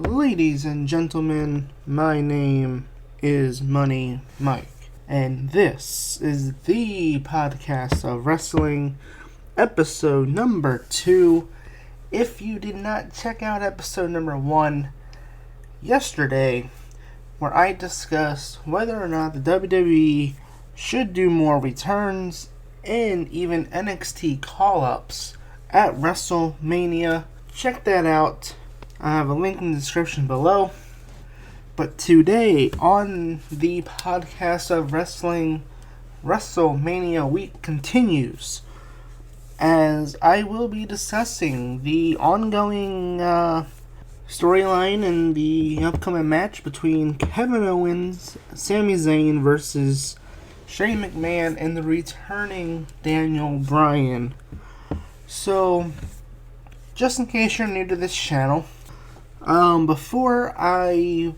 Ladies and gentlemen, my name is Money Mike, and this is the podcast of wrestling, episode number 2. If you did not check out episode number 1 yesterday, where I discussed whether or not the WWE should do more returns and even NXT call-ups at Wrestlemania, check that out. I have a link in the description below. But today, on the podcast of wrestling, WrestleMania week continues, as I will be discussing the ongoing storyline and the upcoming match between Kevin Owens, Sami Zayn versus Shane McMahon, and the returning Daniel Bryan. So, just in case you're new to this channel, before I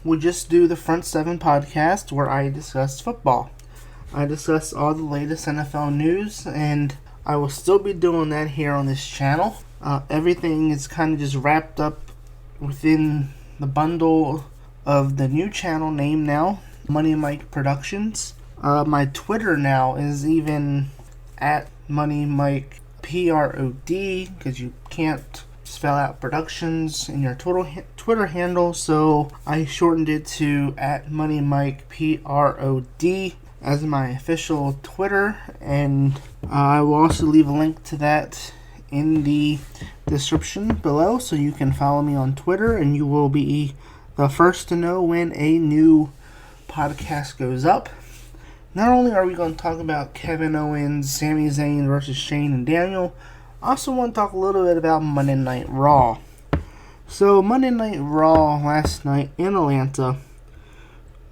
would just do the Front 7 podcast where I discuss football. I discuss all the latest NFL news, and I will still be doing that here on this channel. Everything is kind of just wrapped up within the bundle of the new channel name now, Money Mike Productions. My Twitter now is even at Money Mike PROD, because you can't spell out productions in your Twitter handle, so I shortened it to at Money Mike PROD as my official Twitter, and I will also leave a link to that in the description below, so you can follow me on Twitter and you will be the first to know when a new podcast goes up. Not only are we going to talk about Kevin Owens, Sami Zayn versus Shane and Daniel, I also want to talk a little bit about Monday Night Raw. So, Monday Night Raw last night in Atlanta,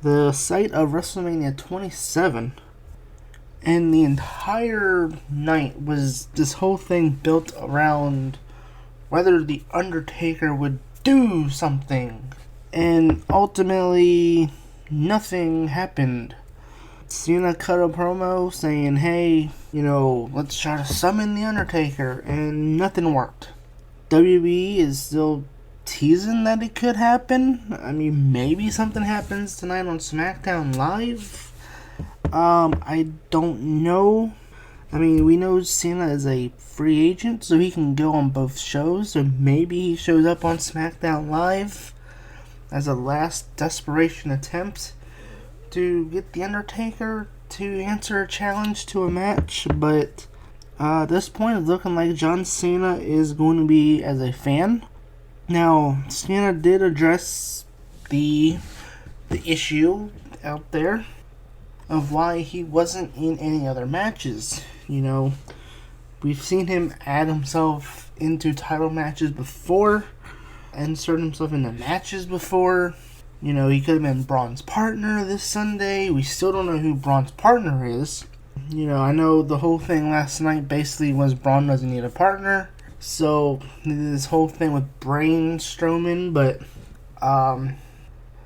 the site of WrestleMania 27, and the entire night was this whole thing built around whether The Undertaker would do something, and ultimately, nothing happened. Cena cut a promo saying, hey, let's try to summon The Undertaker, and nothing worked. WWE is still teasing that it could happen. I mean, maybe something happens tonight on SmackDown Live. I don't know. I mean, we know Cena is a free agent, so he can go on both shows, so maybe he shows up on SmackDown Live as a last desperation attempt to get The Undertaker to answer a challenge to a match, but at this point it's looking like John Cena is going to be as a fan. Now, Cena did address the issue out there of why he wasn't in any other matches. We've seen him add himself into title matches before, insert himself into matches before. He could have been Braun's partner this Sunday. We still don't know who Braun's partner is. I know the whole thing last night basically was Braun doesn't need a partner. So, this whole thing with brainstorming, but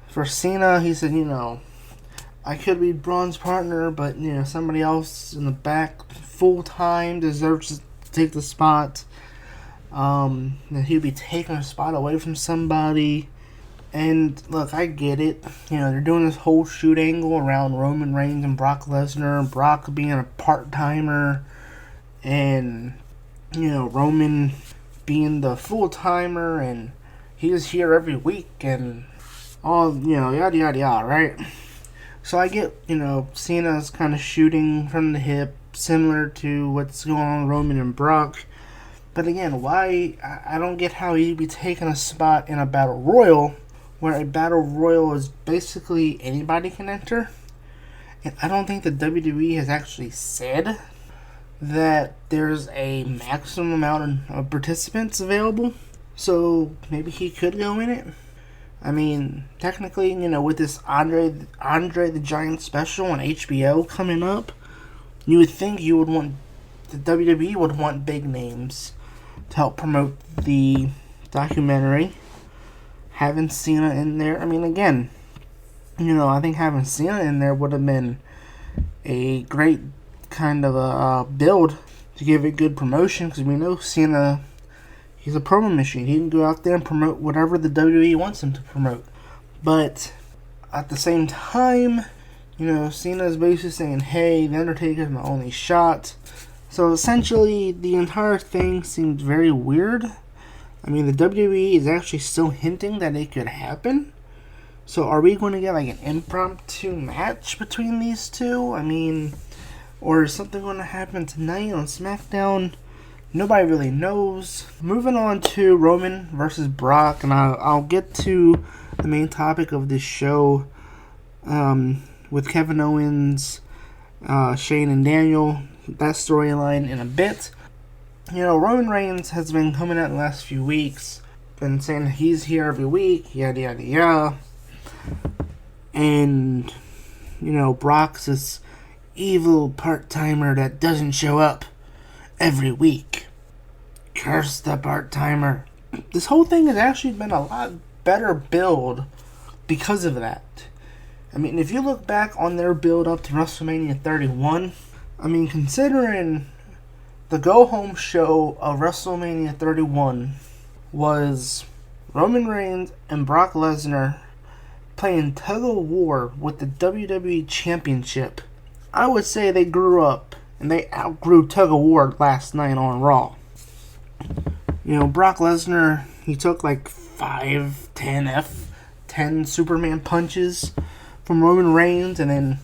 for Cena, he said, I could be Braun's partner, but, somebody else in the back full-time deserves to take the spot. That he'd be taking a spot away from somebody. And, look, I get it. They're doing this whole shoot angle around Roman Reigns and Brock Lesnar. Brock being a part-timer. And, Roman being the full-timer. And he's here every week. And all, yada, yada, yada, right? So I get, Cena's kind of shooting from the hip. Similar to what's going on with Roman and Brock. But, again, why? I don't get how he'd be taking a spot in a Battle Royal, where a Battle Royal is basically anybody can enter. And I don't think the WWE has actually said that there's a maximum amount of participants available. So maybe he could go in it. I mean, technically, with this Andre the Giant special on HBO coming up, you would think the WWE would want big names to help promote the documentary. Having Cena in there, I mean, again, I think having Cena in there would have been a great kind of a build to give it good promotion, because we know Cena, He's a promo machine. He can go out there and promote whatever the WWE wants him to promote. But at the same time, Cena's basically saying, hey, The Undertaker's my only shot. So essentially, the entire thing seems very weird. I mean, the WWE is actually still hinting that it could happen. So are we going to get like an impromptu match between these two? I mean, or is something going to happen tonight on SmackDown? Nobody really knows. Moving on to Roman versus Brock, and I'll get to the main topic of this show with Kevin Owens, Shane and Daniel, that storyline in a bit. Roman Reigns has been coming out the last few weeks, been saying he's here every week, yada yada yada. And, Brock's this evil part-timer that doesn't show up every week. Curse the part-timer. This whole thing has actually been a lot better build because of that. I mean, if you look back on their build up to WrestleMania 31, I mean, considering the go-home show of WrestleMania 31 was Roman Reigns and Brock Lesnar playing tug-of-war with the WWE Championship, I would say they grew up and they outgrew tug-of-war last night on Raw. Brock Lesnar, he took like 10 Superman punches from Roman Reigns, and then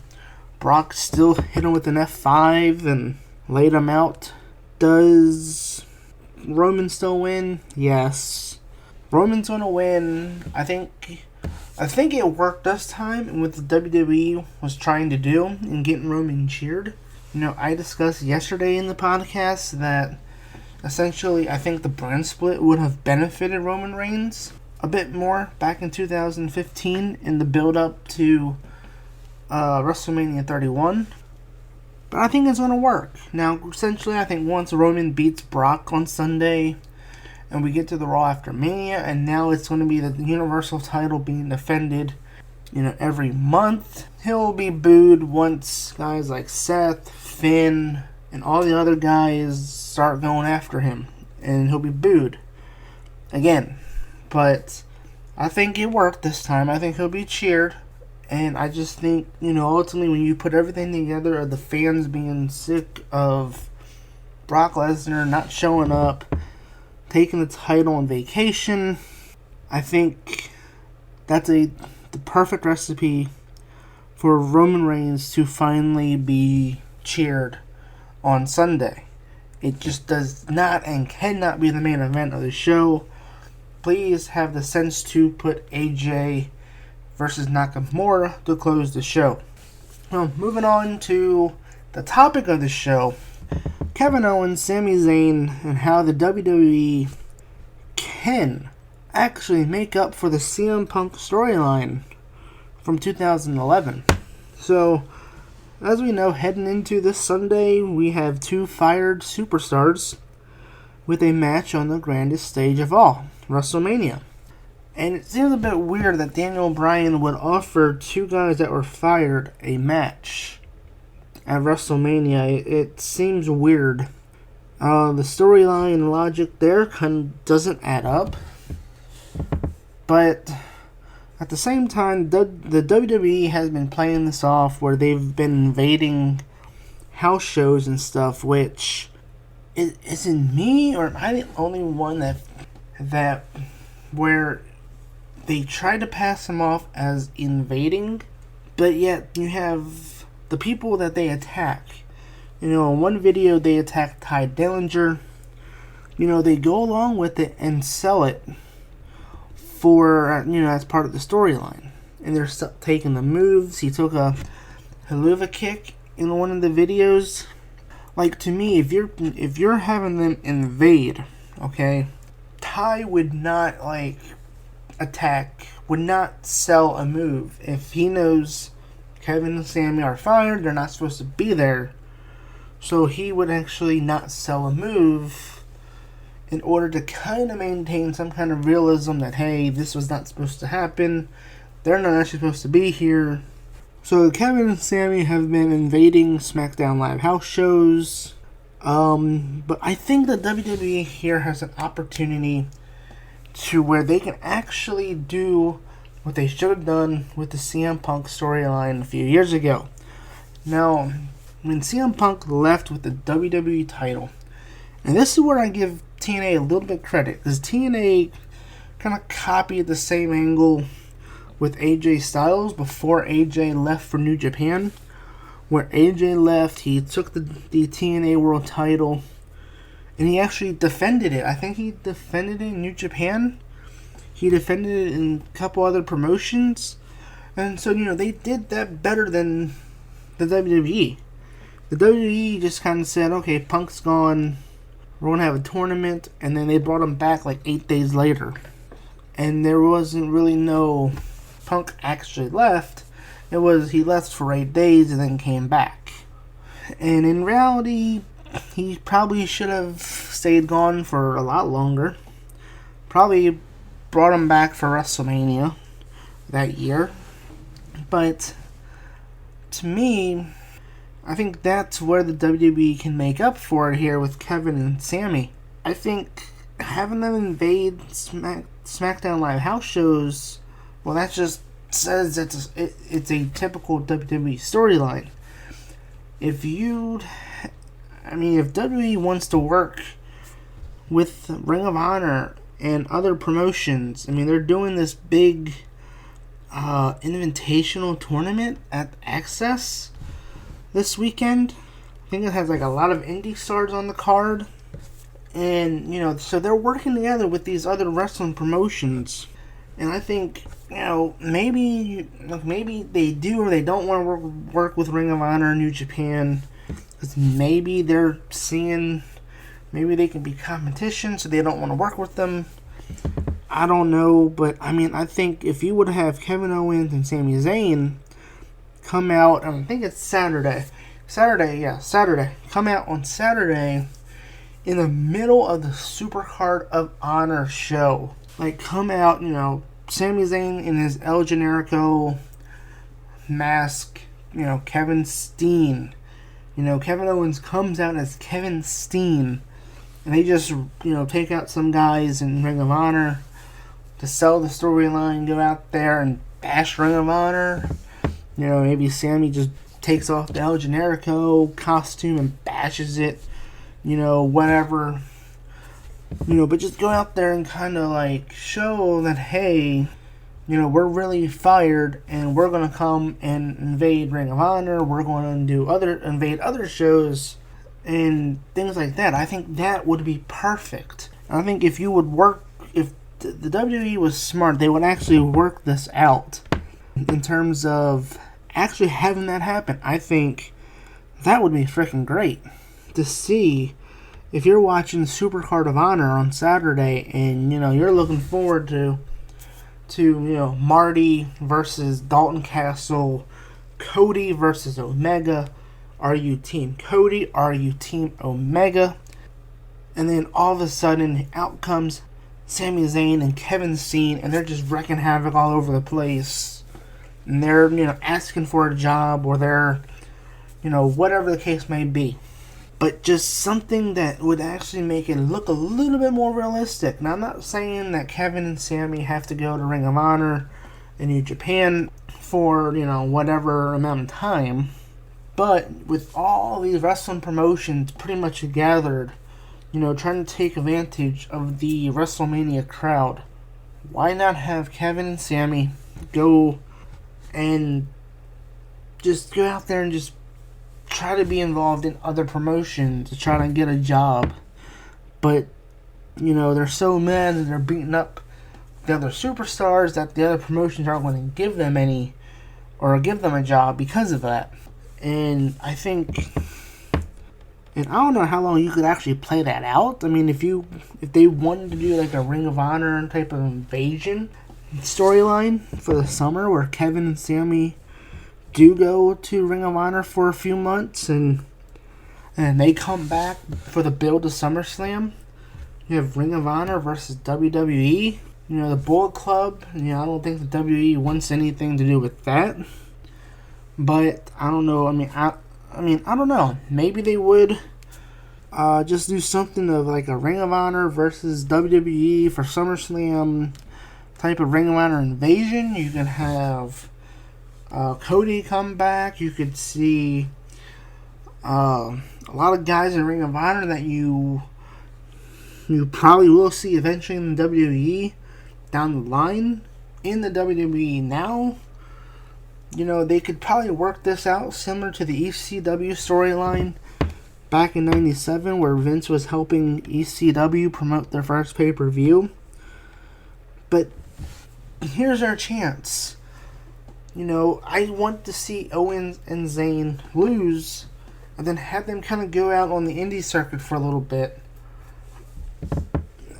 Brock still hit him with an F5 and laid him out. Does Roman still win? Yes. Roman's gonna win. I think it worked this time, and what the WWE was trying to do and getting Roman cheered. I discussed yesterday in the podcast that essentially I think the brand split would have benefited Roman Reigns a bit more back in 2015 in the build-up to WrestleMania 31. But I think it's going to work. Now, essentially, I think once Roman beats Brock on Sunday and we get to the Raw after Mania, and now it's going to be the Universal title being defended, every month, he'll be booed once guys like Seth, Finn, and all the other guys start going after him. And he'll be booed again. But I think it worked this time. I think he'll be cheered. And I just think, ultimately when you put everything together of the fans being sick of Brock Lesnar not showing up, taking the title on vacation, I think that's the perfect recipe for Roman Reigns to finally be cheered on Sunday. It just does not and cannot be the main event of the show. Please have the sense to put AJ versus Nakamura to close the show. Well, moving on to the topic of the show, Kevin Owens, Sami Zayn, and how the WWE can actually make up for the CM Punk storyline from 2011. So, as we know, heading into this Sunday, we have two fired superstars with a match on the grandest stage of all, WrestleMania. And it seems a bit weird that Daniel Bryan would offer two guys that were fired a match at WrestleMania. It seems weird. The storyline logic there doesn't add up. But at the same time, the WWE has been playing this off where they've been invading house shows and stuff, which is it me or am I the only one that where they try to pass them off as invading, but yet you have the people that they attack. In one video they attack Ty Dillinger. They go along with it and sell it for, as part of the storyline. And they're taking the moves. He took a haluva kick in one of the videos. Like, to me, if you're having them invade, okay, Ty would not, attack, would not sell a move. If he knows Kevin and Sami are fired, they're not supposed to be there. So he would actually not sell a move in order to kind of maintain some kind of realism that, hey, this was not supposed to happen. They're not actually supposed to be here. So Kevin and Sami have been invading SmackDown Live house shows. But I think the WWE here has an opportunity to where they can actually do what they should have done with the CM Punk storyline a few years ago. Now, when CM Punk left with the WWE title, and this is where I give TNA a little bit credit, because TNA kind of copied the same angle with AJ Styles before AJ left for New Japan. Where AJ left, he took the TNA World title, and he actually defended it. I think he defended it in New Japan. He defended it in a couple other promotions. And so, they did that better than the WWE. The WWE just kind of said, okay, Punk's gone, we're going to have a tournament, and then they brought him back like 8 days later. And there wasn't really no Punk actually left. It was he left for 8 days and then came back. And in reality, he probably should have stayed gone for a lot longer. Probably brought him back for WrestleMania that year. But to me, I think that's where the WWE can make up for it here with Kevin and Sami. I think having them invade SmackDown Live house shows, well, that just says it's a typical WWE storyline. If WWE wants to work with Ring of Honor and other promotions, they're doing this big invitational tournament at Access this weekend. I think it has like a lot of indie stars on the card. And, so they're working together with these other wrestling promotions. And I think, maybe they do or they don't want to work with Ring of Honor and New Japan. Because maybe they're seeing, maybe they can be competition, so they don't want to work with them. I don't know, but I think if you would have Kevin Owens and Sami Zayn come out, I think it's Saturday. Come out on Saturday in the middle of the Supercard of Honor show. Like, come out, Sami Zayn in his El Generico mask, Kevin Steen. Kevin Owens comes out as Kevin Steen. And they just, take out some guys in Ring of Honor to sell the storyline, go out there and bash Ring of Honor. Maybe Sami just takes off the El Generico costume and bashes it, whatever. But just go out there and kind of like show that, hey, we're really fired and we're going to come and invade Ring of Honor. We're going to invade other shows and things like that. I think that would be perfect. I think if the WWE was smart, they would actually work this out in terms of actually having that happen. I think that would be freaking great to see. If you're watching Supercard of Honor on Saturday and, you're looking forward to Marty versus Dalton Castle, Cody versus Omega, are you Team Cody? Are you Team Omega? And then all of a sudden, out comes Sami Zayn and Kevin Steen, and they're just wrecking havoc all over the place. And they're, asking for a job, or they're, whatever the case may be. But just something that would actually make it look a little bit more realistic. Now, I'm not saying that Kevin and Sami have to go to Ring of Honor in New Japan for, whatever amount of time. But with all these wrestling promotions pretty much gathered, trying to take advantage of the WrestleMania crowd, why not have Kevin and Sami go and just go out there and just try to be involved in other promotions to try to get a job. But, they're so mad that they're beating up the other superstars that the other promotions aren't going to give them any or give them a job because of that. And I think, and I don't know how long you could actually play that out. If they wanted to do like a Ring of Honor type of invasion storyline for the summer where Kevin and Sami do go to Ring of Honor for a few months and they come back for the build to SummerSlam. You have Ring of Honor versus WWE. The Bullet Club. I don't think the WWE wants anything to do with that. But I don't know. I don't know. Maybe they would just do something of like a Ring of Honor versus WWE for SummerSlam type of Ring of Honor invasion. You can have Cody come back. You could see a lot of guys in Ring of Honor that you probably will see eventually in the WWE down the line. In the WWE now, they could probably work this out similar to the ECW storyline back in 97 where Vince was helping ECW promote their first pay-per-view. But here's our chance. I want to see Owens and Zayn lose and then have them kind of go out on the indie circuit for a little bit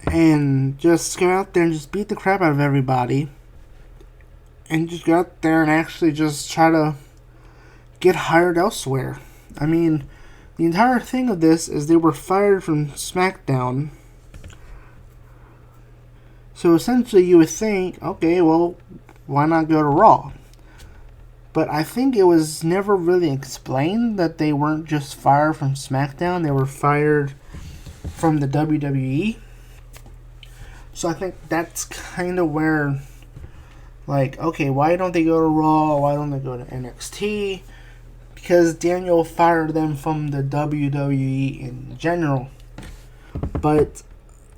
and just go out there and just beat the crap out of everybody and just go out there and actually just try to get hired elsewhere. I mean, the entire thing of this is they were fired from SmackDown. So essentially you would think, okay, well, why not go to Raw? But I think it was never really explained that they weren't just fired from SmackDown. They were fired from the WWE. So I think that's kind of where, okay, why don't they go to Raw? Why don't they go to NXT? Because Daniel fired them from the WWE in general. But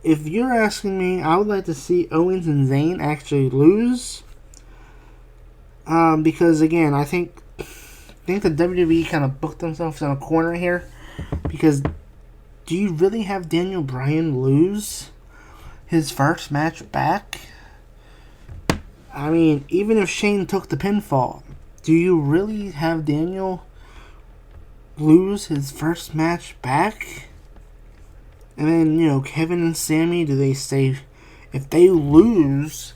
if you're asking me, I would like to see Owens and Zayn actually lose. Because again, I think the WWE kind of booked themselves in a corner here. Because do you really have Daniel Bryan lose his first match back? I mean, even if Shane took the pinfall, do you really have Daniel lose his first match back? And then, Kevin and Sami, do they stay... If they lose,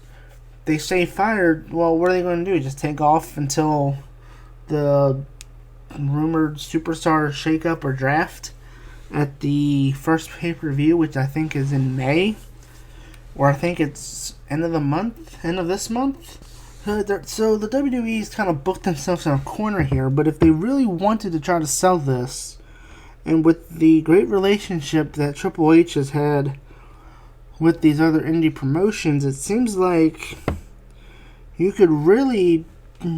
they stay fired, well, what are they going to do? Just take off until the rumored superstar shakeup or draft at the first pay-per-view, which I think is in May? Or I think it's end of this month? So the WWE's kind of booked themselves in a corner here, but if they really wanted to try to sell this, and with the great relationship that Triple H has had with these other indie promotions, it seems like you could really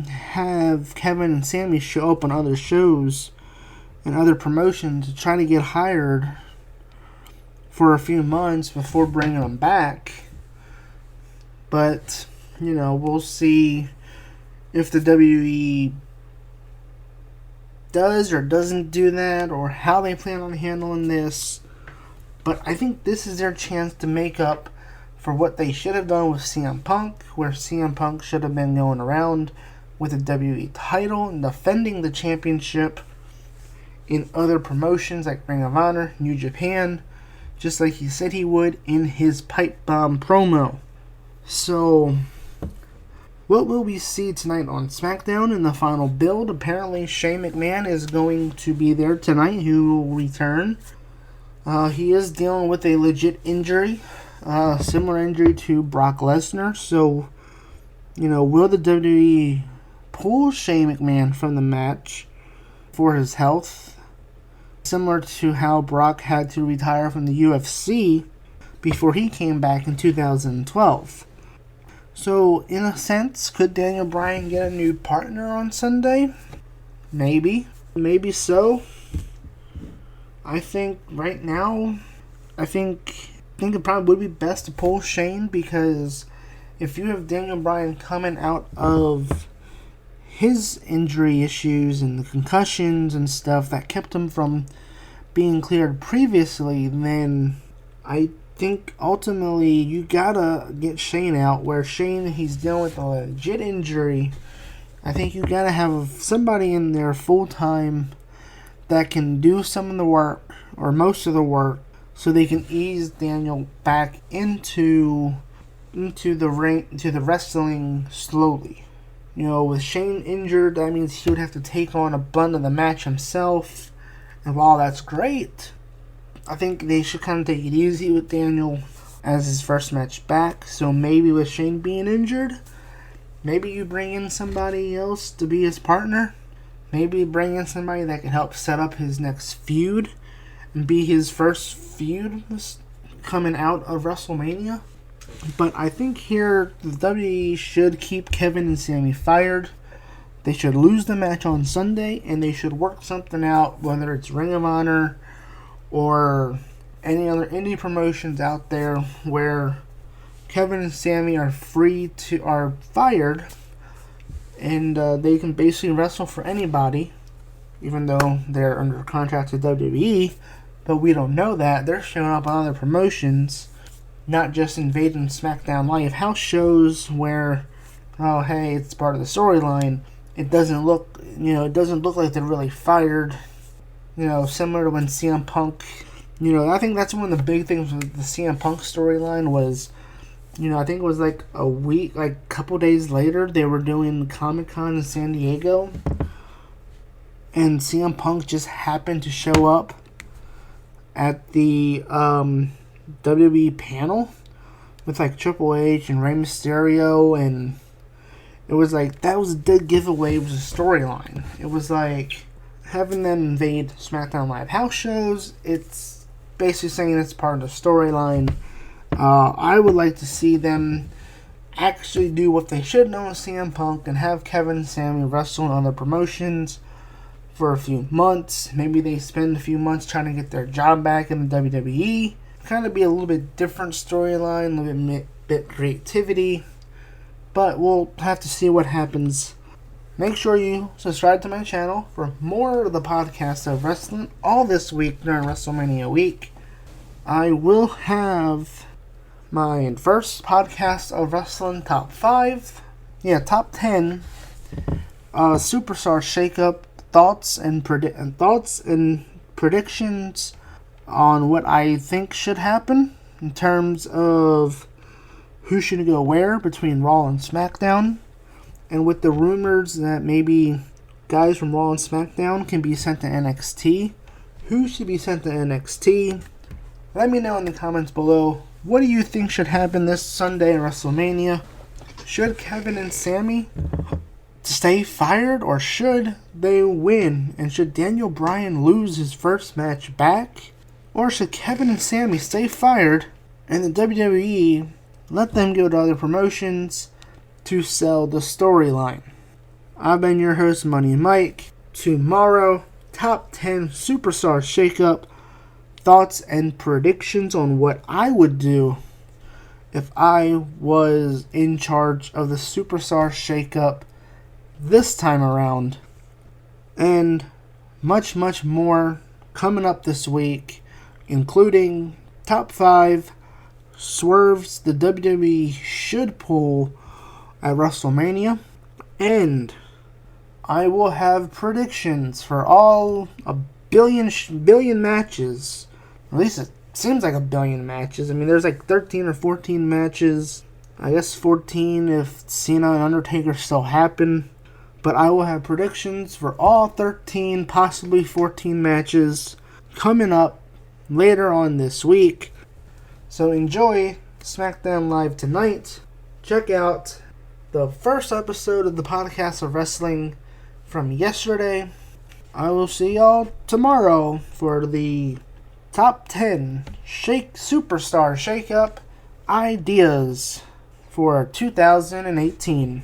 have Kevin and Sami show up on other shows and other promotions to try to get hired for a few months before bringing them back. But, we'll see if the WWE does or doesn't do that, or how they plan on handling this. But I think this is their chance to make up for what they should have done with CM Punk, where CM Punk should have been going around with the WWE title and defending the championship in other promotions like Ring of Honor, New Japan, just like he said he would in his pipe bomb promo. So, what will we see tonight on SmackDown in the final build? Apparently, Shane McMahon is going to be there tonight, who will return. He is dealing with a legit injury, similar injury to Brock Lesnar. So, will the WWE pull Shane McMahon from the match for his health? Similar to how Brock had to retire from the UFC before he came back in 2012. So, in a sense, could Daniel Bryan get a new partner on Sunday? Maybe. Maybe so. I think right now, I think it probably would be best to pull Shane, because if you have Daniel Bryan coming out of his injury issues and the concussions and stuff that kept him from being cleared previously, then I think ultimately you gotta get Shane out, where Shane, he's dealing with a legit injury. I think you gotta have somebody in there full time that can do some of the work, or most of the work, so they can ease Daniel back into the ring, to the wrestling slowly. With Shane injured, that means he would have to take on a brunt of the match himself. And while that's great, I think they should kind of take it easy with Daniel as his first match back. So maybe with Shane being injured, maybe you bring in somebody else to be his partner. Maybe bring in somebody that can help set up his next feud and be his first feud coming out of WrestleMania. But I think here the WWE should keep Kevin and Sami fired. They should lose the match on Sunday, and they should work something out, whether it's Ring of Honor or any other indie promotions out there where Kevin and Sami are fired, and they can basically wrestle for anybody, even though they're under contract to WWE. But we don't know that. They're showing up on other promotions, not just invading SmackDown Live house shows where, oh hey, it's part of the storyline. It doesn't look like they're really fired. Similar to when CM Punk. I think that's one of the big things with the CM Punk storyline was, I think it was like a couple days later, they were doing Comic-Con in San Diego, and CM Punk just happened to show up at the WWE panel with like Triple H and Rey Mysterio, and it was like, that was a dead giveaway. It was a storyline. It was like having them invade SmackDown Live house shows. It's basically saying it's part of the storyline. I would like to see them actually do what they should know with CM Punk and have Kevin and Sami wrestle in other promotions for a few months. Maybe they spend a few months trying to get their job back in the WWE. Kind of be a little bit different storyline, a little bit creativity. But we'll have to see what happens. Make sure you subscribe to my channel for more of the podcast of wrestling all this week during WrestleMania week. I will have my first podcast of wrestling top 10 Superstar Shakeup thoughts and predictions on what I think should happen in terms of who should go where between Raw and SmackDown, and with the rumors that maybe guys from Raw and SmackDown can be sent to NXT. Who should be sent to NXT? Let me know in the comments below. What do you think should happen this Sunday at WrestleMania? Should Kevin and Sami stay fired, or should they win? And should Daniel Bryan lose his first match back? Or should Kevin and Sami stay fired and the WWE let them go to other promotions to sell the storyline? I've been your host, Money Mike. Tomorrow, top 10 Superstar Shakeup thoughts and predictions on what I would do if I was in charge of the Superstar Shakeup this time around. And much, much more coming up this week, including top 5 swerves the WWE should pull at WrestleMania, and I will have predictions for all a billion matches. At least it seems like a billion matches. I mean, there's like 13 or 14 matches. I guess 14 if Cena and Undertaker still happen. But I will have predictions for all 13, possibly 14 matches coming up later on this week. So enjoy SmackDown Live tonight. Check out the first episode of the podcast of wrestling from yesterday. I will see y'all tomorrow for the top 10 Superstar Shakeup ideas for 2018.